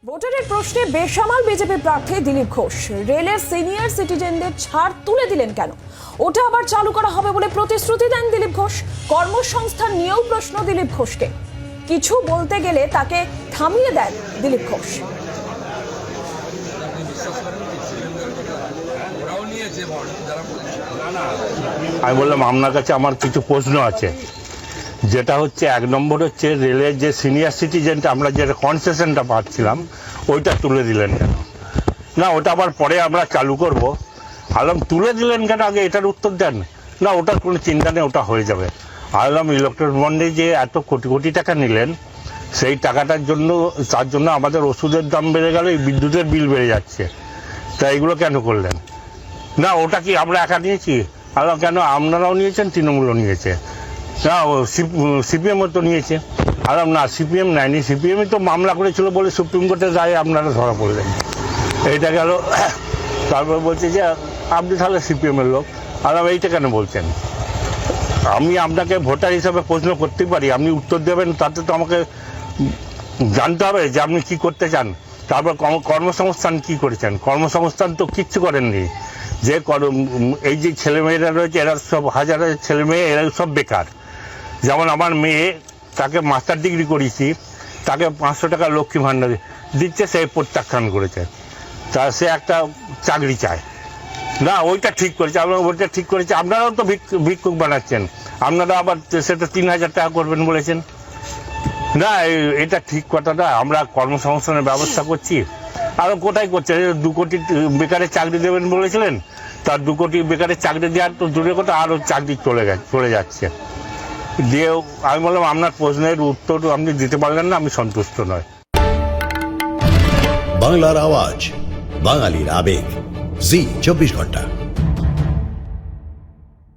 ভোটারের প্রশ্নে বেসামাল বিজেপি প্রার্থী দিলীপ ঘোষ রেলের সিনিয়র সিটিজেনদের ছাড় তুলে দিলেন কেন? ওটা আবার চালু করা হবে বলে প্রতিশ্রুতি দেন দিলীপ ঘোষ। কর্মসংস্থান নিয়েও প্রশ্ন দিলীপ ঘোষকে। কিছু বলতে গেলে তাকে থামিয়ে দেন দিলীপ ঘোষ। আমি বললাম আপনার কাছে আমার কিছু প্রশ্ন আছে, যেটা হচ্ছে এক নম্বর হচ্ছে রেলের যে সিনিয়র সিটিজেনটা আমরা যেটা কনসেশনটা পাচ্ছিলাম ওইটা তুলে দিলেন কেন? না ওটা আবার পরে আমরা চালু করব। আলম তুলে দিলেন কেন আগে এটার উত্তর দেন। না ওটার কোনো চিন্তা নেই, ওটা হয়ে যাবে। আলম ইলেকট্রনিক বন্ডে যে এত কোটি কোটি টাকা নিলেন সেই টাকাটার জন্য তার জন্য আমাদের ওষুধের দাম বেড়ে গেল, এই বিদ্যুতের বিল বেড়ে যাচ্ছে। তা এগুলো কেন করলেন? না ওটা কি আমরা একা নিয়েছি? আলম কেন আপনারাও নিয়েছেন, তৃণমূলও নিয়েছে, না সিপিএমও তো নিয়েছে। আলাম না সিপিএম নেয়নি, সিপিএমই তো মামলা করেছিল বলে সুপ্রিম কোর্টের রায়ে আপনারা ধরা পড়লেন। এইটা গেল। তারপর বলছে যে আপনি তাহলে সিপিএমের লোক। আলাম এইটা কেন বলছেন? আমি আপনাকে ভোটার হিসাবে প্রশ্ন করতেই পারি, আপনি উত্তর দেবেন, তাতে তো আমাকে জানতে হবে যে আপনি কি করতে চান। তারপর কর্মসংস্থান কি করেছেন? কর্মসংস্থান তো কিচ্ছু করেননি। যে এই যে ছেলেমেয়েরা রয়েছে এরা সব হাজারের ছেলেমেয়ে, এরা সব বেকার। যেমন আমার মেয়ে, তাকে মাস্টার ডিগ্রি করিয়েছি, তাকে 500 টাকা লক্ষ্মী ভাণ্ডার দিচ্ছে, সে প্রত্যাখ্যান করেছে। তা সে একটা চাকরি চায়। না ওইটা ঠিক করেছে, আমরা ওইটা ঠিক করেছি। আপনারাও তো ভিক্ষুক বানাচ্ছেন, আপনারা আবার সেটা 3000 টাকা করবেন বলেছেন। না এটা ঠিক কথা না। আমরা কর্মসংস্থানের ব্যবস্থা করছি। আর কোথায় করছে? 2 কোটি বেকারের চাকরি দেবেন বলেছিলেন, তার 2 কোটি বেকারের চাকরি দেওয়ার তো দূরের কথা, আরও চাকরি চলে যাচ্ছে। দিয়ে আমি বললাম আপনার প্রশ্নের উত্তর আপনি দিতে পারলেন না, আমি সন্তুষ্ট নয়। বাংলার আওয়াজ, বাঙালির আবেগ, জি 24 ঘন্টা।